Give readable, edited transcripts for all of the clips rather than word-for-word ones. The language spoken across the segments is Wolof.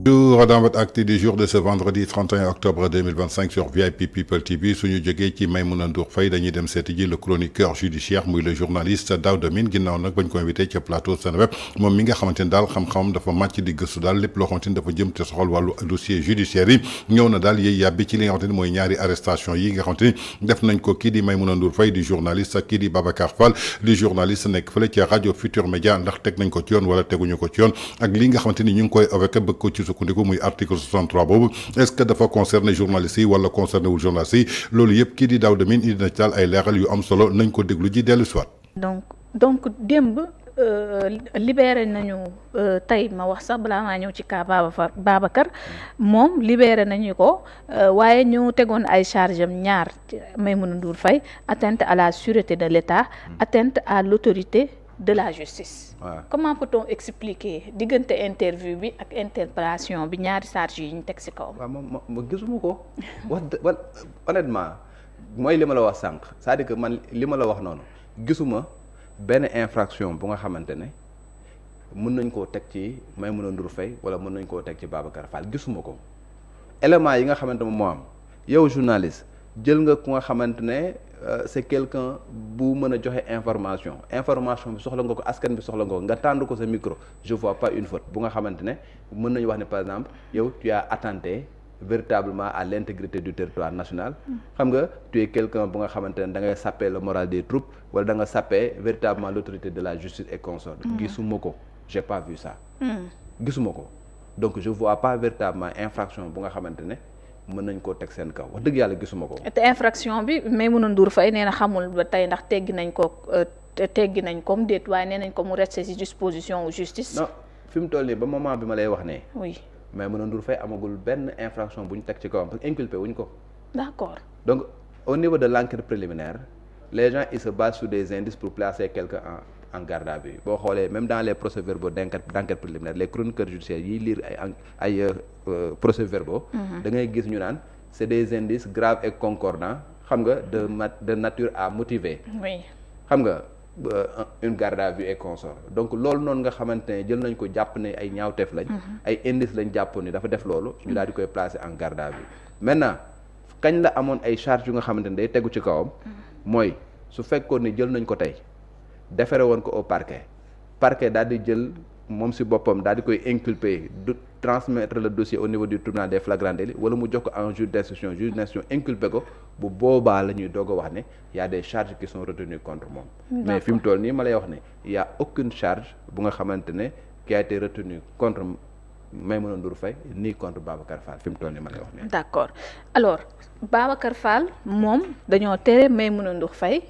Bonjour dans votre acte du jour de ce vendredi 31 octobre 2025 sur VIP People TV suñu jógee ci Maïmouna Ndour Faye dañuy dem seeti ji le chroniqueur judiciaire muy le journaliste Daouda Mine ginnaaw nag bañ ko invité ci plateau Seneweb moom mi nga xamante ni daal xam-xamam dafa màcc di gëstu daal lépp loo xamante ni dafa jëm te soxal wàllu dossier judiciaire yi ñëw na daal yiy yàbbi ci li nga xamante ni mooy ñaari arrestation yi nga xamante ni def nañ ko kii di Maïmouna Ndour Faye di journaliste ak kii di Babacar Fall di journaliste nekk fële ci rajo Futur Média ndax teg nañ ko ci yoon wala teguñu ko ci yoon ak li nga xamante ni ñu ngi koy évoqué bëgg ko ci sukkandiku muy article 63 boobu est-ce que dafa concerner journalistes yi wala concerné wul journalistes yi loolu yëpp kii di Daouda Mine indi na ci daal ay leeral yu am solo nañ ko déglu ji dellu soit donc démb libéré nañu tey ma wax sax balaa maa ñëw ci cas Babacar moom libéré nañu ko waaye ñu tegoon ay charge am ñaar Maïmouna Ndour Faye atteinte à la sûreté de l'État atteinte à l'autorité de la justice. Comment peut-on expliquer diggante interview bi ak interpellation bi ñaari charge yi ñu teg ci kaw. waaw ma gisuma ko wax honnêtement mooy li ma la wax sànq c'est-à-dire que man li ma la wax noonu gisuma benn infraction bu nga xamante ne mën nañ koo teg ci Maïmouna Ndour Faye wala mën nañ koo teg ci Babacar Fall gisuma ko élément yi nga xamante ne moo am yow journaliste jël nga ku nga xamante ne c'est quelqu'un bu mën a joxe information bi soxla nga ko askan bi soxla nga ko nga tànd ko sa micro je vois pas une faute bu nga xamante ne mën nañu wax ne par exemple yow tu as attenté véritablement à l'intégrité du territoire national xam nga tu es quelqu'un bu nga xamante ne da ngay saper le moral des troupes wala da nga saper véritablement l'autorité de la justice et consort gisuma ko j'ai pas vu ça gisuma ko donc je vois pas véritablement infraction bu nga xamante ne mën nañ koo teg seen kaw wax dëgg yàlla gisuma ko. te infraction bi Maïmouna Ndour Faye nee na xamul ba tey ndax teggi nañ ko mu déet waaye nee nañ ko mu resté ci disposition justice. non fi mu toll nii ba moment bi ma lay wax ne. oui Maïmouna Ndour Faye amagul benn infraction bu ñu teg ci kawam parce que inculpé wuñ ko. d'accord donc au niveau de l'enquête préliminaire les gens ils se basent sur des indices pour placer quelqu'un en garde à vue boo xoolee même dans les procès-verbaux d'enquête préliminaire les chroniqueurs judiciaires yiy lire ay procès-verbaux da ngay gis ñu naan c'est des indices graves et concordants xam nga de nature à motiver xam nga une garde à vue et consort donc loolu noonu nga xamante ne jël nañ ko jàpp ne ay ñaawteef lañ ay indices lañ jàppoon ni dafa def loolu ñu daal di koy placer en garde à vue maintenant kañ la amoon ay charges yu nga xamante ne day tegu ci kawam mooy su fekkoon ni jël nañ ko tey déféré woon ko au parquet daal di jël moom ci boppam daal di koy inculper du transmettre le dossier au niveau du tribunal des flagrants délits wala mu jox ko en juge d'instruction inculpé ko bu boobaa la ñuy doog a wax ne y a des charges qui sont retenues contre moom mais fi mu toll nii ma lay wax ne y a aucune charge bu nga xamante ne qui a été retenue contre Maïmouna Ndour Faye ni contre Babacar Fall fi mu toll nii ma lay wax ne d'accord alors Babacar Fall moom dañoo tere Maïmouna Ndour Faye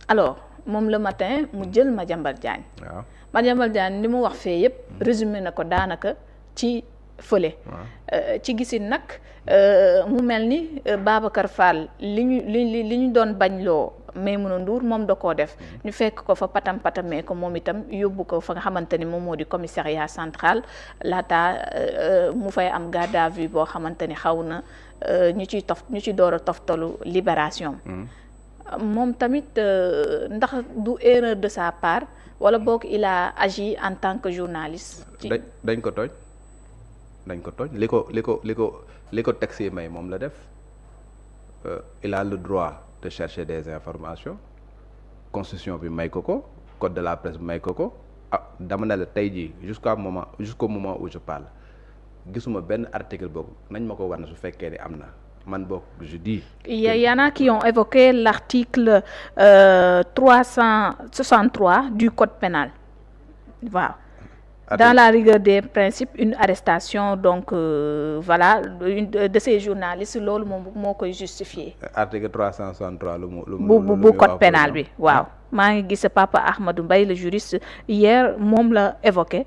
alors moom le matin mu jël Madiambal Diagne waaw Madiambal Diagne li mu wax fee yëpp résumé na ko daanaka ci fële ci gisin nag mu mel ni Babacar Fall li ñu doon bañ loo Maïmouna Ndour moom da koo def ñu fekk ko fa patamee ko moom itam yóbbu ko fa nga xamante ni moom moo di commissariat central laata mu fay am garde à vue boo xamante ni xaw na ñu ci door a toftalu libération moom tamit ndax du erreur de sa part wala boog il a agi en tant que journaliste. dañ ko tooñ li ko texte yi may moom la def il a le droit de chercher des informations constitution bi may ko code de la presse bi may ko dama ne la tey jii jusqu'au moment où je parle gisuma benn article boobu nañ ma ko war na su fekkee ni am na. man bokk je dis. Il y en a qui ont évoqué l'article 363 du code pénal. Waaw. Dans la rigueur des principes une arrestation donc voilà de ces journalistes loolu moom moo koy justifier. Article 363 bu code pénal bi waaw. maa ngi gis Papa Ahmadou Mbaye le juriste hier moom la évoqué.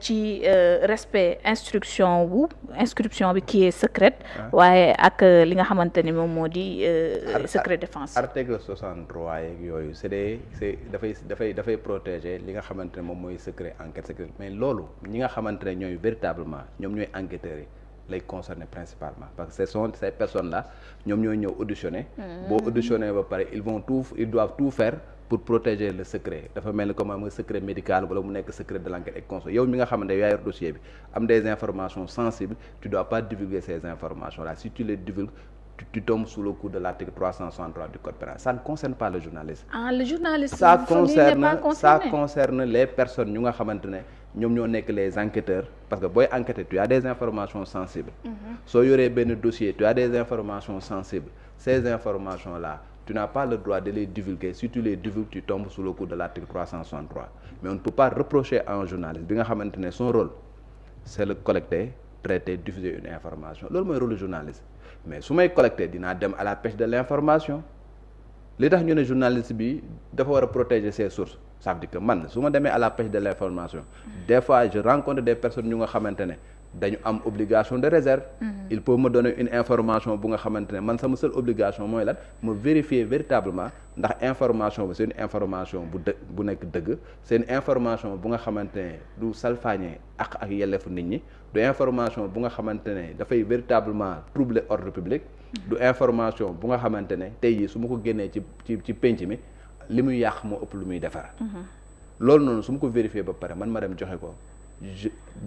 ci respect inscription bi qui est secrète waaye ak li nga xamante ni moom moo di secret défense. article 63 yeeg yooyu dafay protéger li nga xamante ne moom mooy secret enquête secret mais loolu ñi nga xamante ne ñooy véritablement ñoom ñooy enquêteurs yi lay concerner principalement parce que ce sont ces personnes là ñoom ñooy ñëw auditionner boo auditionner ba pare ils doivent tout faire pour protéger le secret dafa mel ni comme un secret médical wala mu nekk secret de l'enquête et conso yow mi nga xamante ne yaa yor dossier bi am des informations sensibles tu dois pas divulguer ces informations là si tu les divulgues tu tombes sous le coup de l'article 363 du code pénal. Ça ne concerne pas le journaliste. Ah, le journaliste, ça concerne les personnes ñu nga xamante ne ñoom ñoo nekk les enquêteurs parce que booy enquêter tu as des informations sensibles. soo yoree benn dossier tu as des informations sensibles. Ces informations là tu n'as pas le droit de les divulguer. Si tu les divulgues tu tombes sous le coup de l'article 363. Mais on ne peut pas reprocher à un journaliste bi nga xamante ne son rôle c'est le collecter, traiter, diffuser une information loolu mooy rôle du journaliste. Mais su may collecter dinaa dem à la pêche de l'information li tax ñu ne journaliste bi dafa war a protéger ses sources ça veut dire que man su ma demee à la pêche de l'information des fois je rencontre des personnes ñu nga xamante ne dañu am obligation de réserve. Il peut me donner une information bu nga xamante ne man sama seule obligation mooy lan ma vérifier véritablement ndax information bi c'est une information bu nekk dëgg c'est une information bu nga xamante ne du salfaañe ak yelleefu nit ñi du information bu nga xamante ne dafay véritablement troubler ordre public du information bu nga xamante ne tey jii su ma ko génnee ci penc mi li muy yàq moo ëpp lu muy defar loolu noonu su ma ko vérifier ba pare man ma dem joxe ko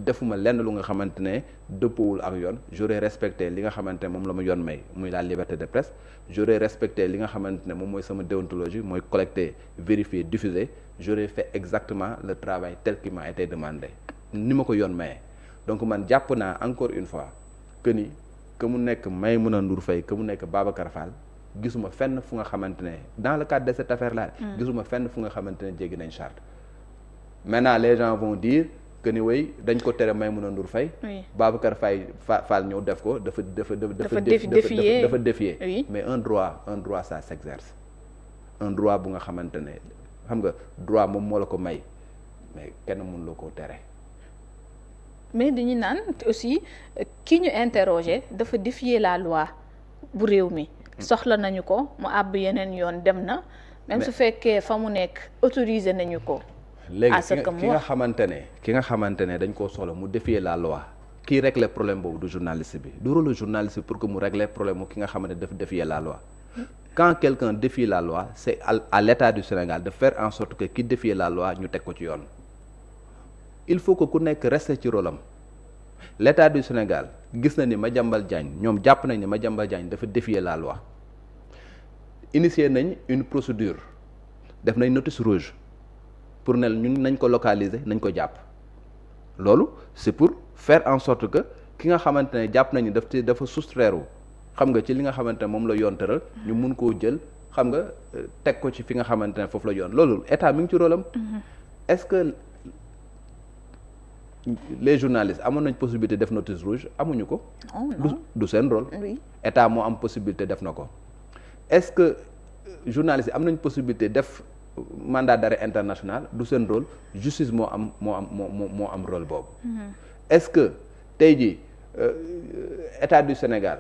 defuma lenn lu nga xamante ne dëppawul ak yoon j'aurais respecté li nga xamante ne moom la ma yoon may muy la liberté de presse j'aurais respecté li nga xamante ne moom mooy sama déontologie mooy collecter vérifier diffuser j'aurais fait exactement le travail tel qu'il m'a été demandé ni ma ko yoon mayee donc man jàpp naa encore une fois que ni que mu nekk Maïmouna Ndour Faye que mu nekk Babacar Fall gisuma fenn fu nga xamante ne dans le cadre de cette affaire là gisuma fenn fu nga xamante ne jéggi nañ charte maintenant les gens vont dire que ni way dañ ko tere Maïmouna Ndour Faye Babacar Fall ñëw def ko dafa défier mais un droit ça s'exerce un droit bu nga xamante ne xam nga droit moom moo la ko may mais kenn mënu la koo tere. Mais dañu naan aussi ki ñu interroger dafa défier la loi bu réew mi soxla nañu ko mu àbb yeneen yoon dem na même su fekkee fa mu nekk autorisé nañu ko. léegi ki nga xamante ne dañ koo soxla mu défier la loi kii régler problème boobu du journaliste bi du rôle journaliste pour que mu régler problème ki nga xamante ne daf défier la loi quand quelqu'un défie la loi c'est à l'État du Sénégal de faire en sorte que ki défie la loi ñu teg ko ci yoon il faut que ku nekk reste ci rôle am l'État du Sénégal gis na ni Madiambal Diagne ñoom jàpp nañ ni Madiambal Diagne dafa défier la loi initier nañ une procédure def nañ notice rouge pour ne ñun nañ ko localiser nañ ko jàpp loolu c'est pour faire en sorte que ki nga xamante ne jàpp nañu dafa soustraire xam nga ci li nga xamante ne moom la yoon tëral ñu mun koo jël xam nga teg ko ci fi nga xamante ne foofu la yoon loolu état mi ngi ci rôle am est-ce que les journalistes amoon nañ possibilité def notice rouge amuñu ko du seen rôle état moo am possibilité def na ko est-ce que journalistes am nañ possibilité def mandat d'arrêt international du seen rôle justice moo am rôle boobu est-ce que tey jii état du Sénégal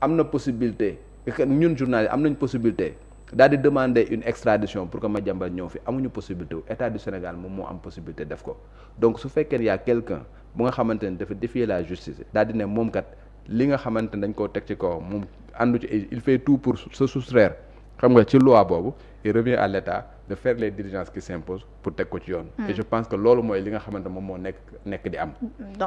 am na possibilité ñun journalistes am nañ possibilité daal di demander une extradition pour que Madiambal ñëw fi amuñu possibilité wu état du Sénégal moom moo am possibilité def ko donc su fekkee y a quelqu'un bu nga xamante ne dafa défier la justice daal di ne moom kat li nga xamante ne dañ koo teg ci kaw moom àndu ci il fait tout pour se soustraire xam nga ci loi boobu il revient à l'État de faire les diligences qui s'imposent pour teg ko ci yoon et je pense que loolu mooy li nga xamante moom moo nekk di am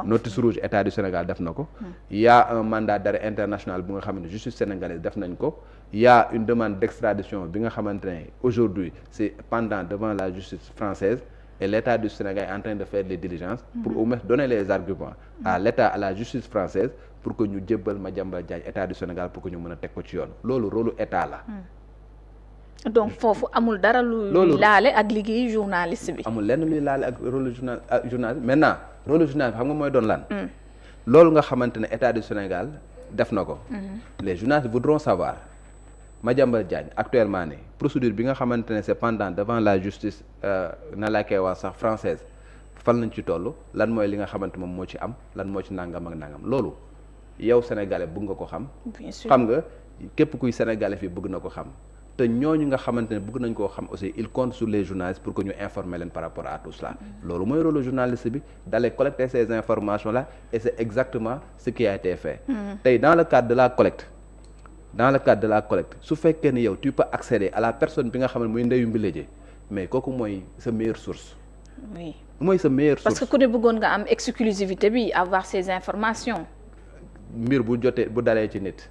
notice rouge état du Sénégal def na ko il y a un mandat d'arrêt international bu nga xamante ne justice sénégalaise def nañ ko il y a une demande d'extradition bi nga xamante ne aujourd'hui c'est pendant devant la justice française et l'État du Sénégal est en train de faire les diligences pour au moins donner les arguments à l'État à la justice française pour que ñu jébbal Madiambal Diagne état du Sénégal pour que ñu mën a teg ko ci yoon loolu rôlu état la donc foofu amul dara luy laale ak liggéey journaliste bi. amul lenn luy laale ak rôle journaliste maintenant rôle journaliste xam nga mooy doon lan. loolu nga xamante ne état du Sénégal def na ko. les journalistes voudront savoir Madiambal Diagne actuellement ni procédure bi nga xamante ne c'est pendant devant la justice na la koy wax sax française fan lañ ci toll lan mooy li nga xamante moom moo ci am lan moo ci nangam ak nangam loolu yow sénégalais bëgg nga ko xam. bien sûr xam nga képp kuy sénégalais fii bëgg na ko xam. te ñooñu nga xamante ne bëgg nañ koo xam aussi il compte sur les journalistes pour que ñu informer leen par rapport à tout cela loolu mooy rôle journaliste bi d'aller collecter ces informations là et c'est exactement ce qui a été fait tey dans le cadre de la collecte dans le cadre de la collecte su fekkee ni yow tu peux accéder à la personne bi nga xam ne muy ndeyu mbileje mais kooku mooy sa meilleure source. oui mooy sa meilleure source. parce que ku ne bëggoon nga am exclusivité bi avoir ces informations. mbir bu jotee bu dalee ci nit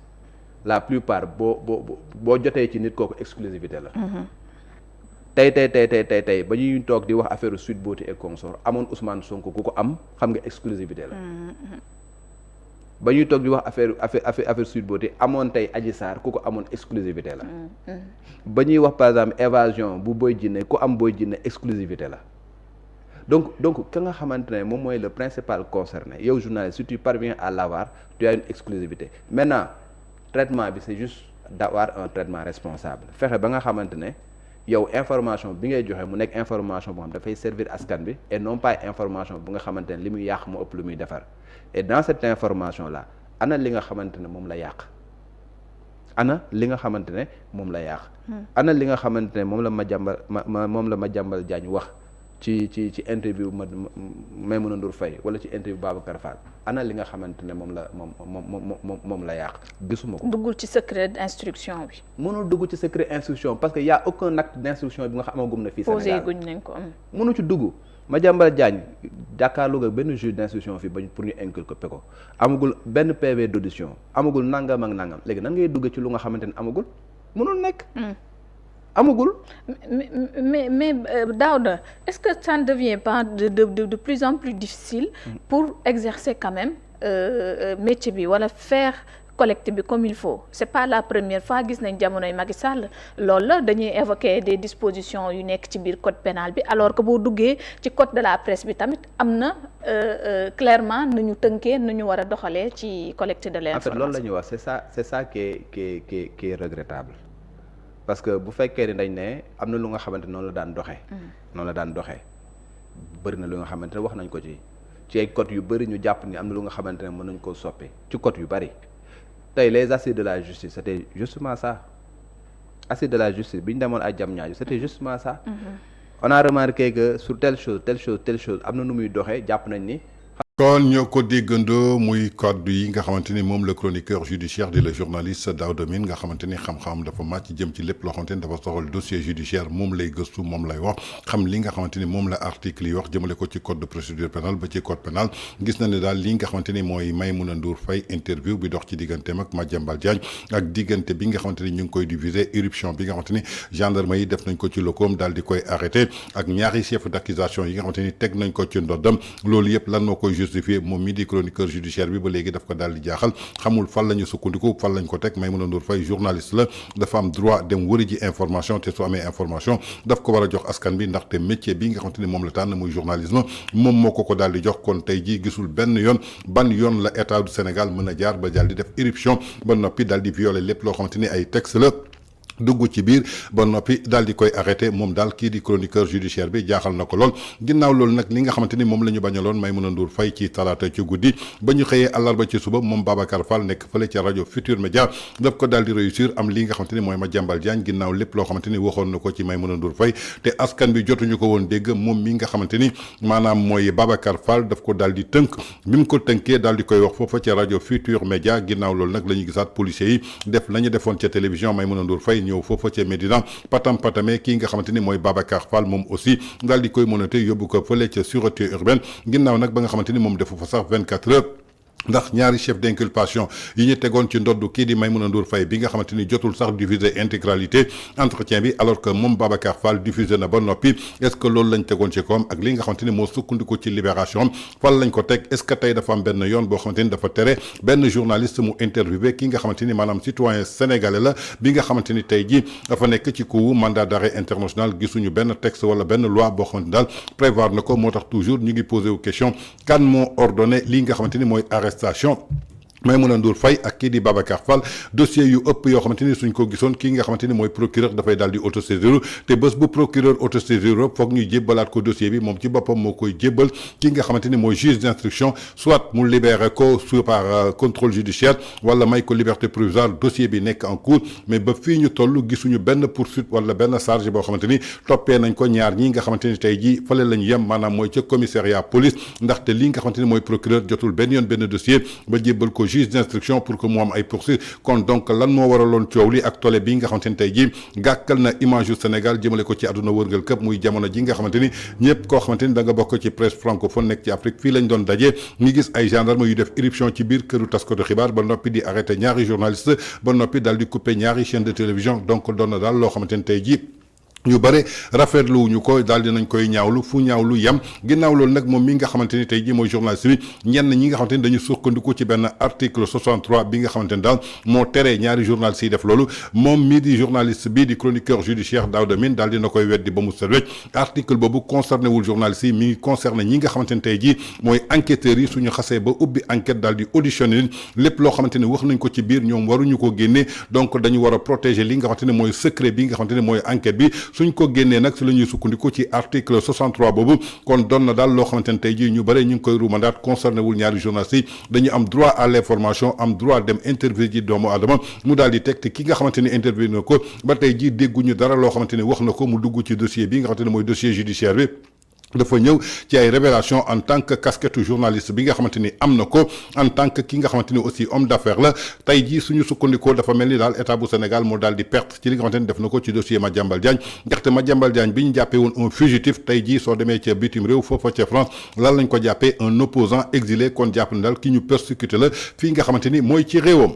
la plupart boo jotee ci nit kooku exclusivité la. tey ba ñuy toog di wax affaire Sweet Beauté et consort amoon Ousmane Sonko ku ko am xam nga exclusivité la. ba ñuy toog di wax affaire Sweet Beauté amoon tey Adji Sarr ku ko amoon exclusivité la. ba ñuy wax par exemple évasion bu Boy Djiné ku am Boy Djiné exclusivité la donc ka nga xamante ne moom mooy le principal concerné yow journaliste si tu parviens à l'avoir tu as une exclusivité maintenant traitement bi c'est juste d'avoir un traitement responsable fexe ba nga xamante ne yow information bi ngay joxe mu nekk information boo xam dafay servir askan bi et non pas information bu nga xamante ne li muy yàq mu ëpp lu muy defar et dans cette information là ana li nga xamante ne moom la yàq ana li nga xamante ne moom la yàq ana li nga xamante ne moom la Madiambal Diagne wax ci interview Maïmouna Ndour Faye wala ci interview Babacar Fall ana li nga xamante ne moom la yàq gisuma ko. duggul ci secret d'instruction bi. mënul dugg ci secret instruction parce que y a aucun acte d'instruction bi nga xam amagum na fii Sénégal posé guñ nañ ko am. mënu ci dugg Madiambal Diagne jàkkaarloo ak benn juge d'instruction fii bañ pour ñu inculper ko amagul benn PV d'audition amagul nangam ak nangam léegi nan ngay dugg ci lu nga xamante ne amagul mënul nekk. amagul. mais Daouda est-ce que ça ne devient pas de plus en plus difficile pour exercer quand même métier bi wala faire collecte bi comme il faut c'est pas la première fois gis nañ jamonoy Macky Sall loolu la dañuy évoquer des dispositions yu nekk ci biir code pénal bi alors que boo duggee ci code de la presse bi tamit am na clairement nu ñu tënkee nu ñu war a doxalee ci collecte de l'information. en fait loolu la ñuy wax c'est ça qui est regrettable. parce que bu fekkee ni dañ ne am na lu nga xamante noonu la daan doxee bëri na lu nga xamante ne wax nañ ko ci ay code yu bëri ñu jàpp ni am na lu nga xamante ne mën nañ koo soppi ci code yu bëri tey les assises de la justice c'était justement ça assises de la justice bi ñu demoon ay Diamniadio c'était justement ça. On a remarqué que sur telle chose am na nu muy doxee jàpp nañ ni. kon ñoo ko déggandoo muy kaddu yi nga xamante ni moom le chroniqueur judiciaire di le journaliste Daouda Mine nga xamante ni xam-xam dafa màcc jëm ci lépp loo xamante ni dafa soxal dossier judiciaire moom lay gëstu moom lay wax xam li nga xamante ni moom la article yi wax jëmale ko ci code de procédure pénale ba ci code pénal gis na ne daal li nga xamante ni mooy Maïmouna Ndour Faye interview bi dox ci digganteem ak Madiambal Diagne ak diggante bi nga xamante ni ñu ngi koy diviser éruption bi nga xamante ni gendarme yi def nañ ko ci lokoom daal di koy arrêté ak ñaari chef d'accusation yi nga xamante ni teg nañ ko ci ndoddam loolu yëpp lan moo koy justifié moom mi di chroniqueur judiciaire bi ba léegi daf ko daal di jaaxal xamul fan la ñu sukkandiku fan lañ ko teg Maïmouna Ndour Faye journaliste la dafa am droit dem wëri ji information te su amee information daf ko war a jox askan bi ndaxte métier bi nga xamante ni moom la tànn muy journalisme moom moo ko daal di jox kon tey jii gisul benn yoon ban yoon la état du Sénégal mën a jaar ba daal di def éruption ba noppi daal di violer lépp loo xamante ni ay texte la dugg ci biir ba noppi daal di koy arrêté moom daal kii di chroniqueur judiciaire bi jaaxal na ko lool ginnaaw loolu nag li nga xamante ni moom la ñu bañaloon Maïmouna Ndour Faye ci talaata ci guddi ba ñu xëyee àllarba ci suba moom Babacar Fall nekk fële ca rajo Futur Média daf ko daal di réussir am li nga xamante ni mooy Madiambal Diagne ginnaaw lépp loo xamante ni waxoon na ko ci Maïmouna Ndour Faye te askan bi jotuñu ko woon dégg moom mi nga xamante ni maanaam mooy Babacar Fall daf ko daal di tënk bi mu ko tënkee daal di koy wax foofa ca rajo Futur Média ginnaaw loolu nag la ñu gisaat policiers yi def la ñu defoon ca télévision Maïmouna Ndour Faye ñëw foofa ca Médina patame kii nga xamante ni mooy Babacar Fall moom aussi daal di koy mënate yóbbu ko fële ca sûreté urbaine ginnaaw nag ba nga xamante ni moom defu fa sax 24 heures ndax ñaari chef d'inculpation yi ñu tegoon ci ndoddu kii di Maïmouna Ndour Faye bi nga xamante ni jotul sax diffuser intégralité entretien bi alors que moom Babacar Fall diffusé na ba noppi est-ce que loolu lañ tegoon ci koom ak li nga xamante ni moo sukkandiku ci libération fan lañ ko teg est-ce que tey dafa am benn yoon boo xamante ni dafa tere benn journaliste mu interviewé ki nga xamante ni maanaam citoyen sénégalais la bi nga xamante ni tey jii dafa nekk ci coup mandat d'arrêt international gisuñu benn texte wala benn loi boo xamante ni daal prévoir na ko moo tax toujours ñu ngi posé wu question kan moo ordonné li nga xamante ni mooy station Maïmouna Ndour Faye ak kii di Babacar Fall dossier yu ëpp yoo xamante ni suñ ko gisoon kii nga xamante ni mooy procureur dafay daal di autosaisir te bés bu procureur autosaisir foog ñu jébbalaat ko dossier bi moom ci boppam moo koy jébbal kii nga xamante ni mooy juge d'instruction soit mu libéré ko soit par contrôle judiciaire wala may ko liberté provisoire dossier bi nekk en cours mais ba fii ñu toll gisuñu benn poursuite wala benn charge boo xamante ni toppee nañ ko ñaar ñi nga xamante ni tey jii fële lañu yem maanaam mooy ca commissariat police ndaxte li nga xamante ni mooy procureur jotul benn yoon benn dossier ba jébbal ko juge d'instruction pour que mu am ay poursuites kon donc lan moo waraloon coow li ak tole bi nga xamante ni tey jii gàkkal na image yu Sénégal jëmale ko ci àdduna wërngal këpp muy jamono ji nga xamante ni ñëpp koo xamante ni da nga bokk ci presse francophone nekk ci Afrique fii lañ doon daje ñu gis ay gendarme yu def éruption ci biir këru taskatu xibaar ba noppi di arrêté ñaari journaliste ba noppi daal di couper ñaari chaîne de télévision donc doon na daal loo xamante ni tey jii ñu bare rafetlu wuñu ko daal dinañ koy ñaawlu fu ñaawlu yam ginnaaw loolu nag moom mi nga xamante ni tey jii mooy journaliste bi ñenn ñi nga xamante ni dañu sukkandiku ci benn article 63 bi nga xamante ni daal moo tere ñaari journalistes yi def loolu moom mii di journaliste bii di chroniqueur judiciaire Daouda Mine daal dina koy weddi ba mu set wecc article boobu concerné wul journalistes yi mi ngi concerné ñi nga xamante ni tey jii mooy enquêteurs yi suñu xasee ba ubbi enquête daal di auditionné lépp loo xamante ni wax nañ ko ci biir ñoom waruñu ko génne donc dañu war a protéger li nga xamante ni mooy secret bi nga xamante ni mooy enquête bi suñ ko génnee nag si la ñuy sukkandiku ci article 63 boobu kon doon na daal loo xamante ne tey jii ñu bëri ñu ngi koy ruumandaat concerné wul ñaari journalistes yi dañu am droit à l'information am droit dem interview ji doomu aadama mu daal di teg te ki nga xamante ni interview na ko ba tey jii dégguñu dara loo xamante ni wax na ko mu dugg ci dossier bi nga xamante ne mooy dossier judiciaire bi dafa ñëw ci ay révélation en tant que casquette journaliste bi nga xamante ni am na ko en tant que ki nga xamante ni aussi homme d'affaires la tey jii suñu sukkandikoo dafa mel ni daal état bu Sénégal moo daal di perte ci li nga xamante ni def na ko ci dossier Madiambal Diagne ndaxte Madiambal Diagne bi ñu jàppee woon un fugitif tey jii soo demee ca bitim réew foofa ca France lan lañ ko jàppee un opposant exilé kon jàpp na daal ki ñu persécuté la fii nga xamante ni mooy ci réewam.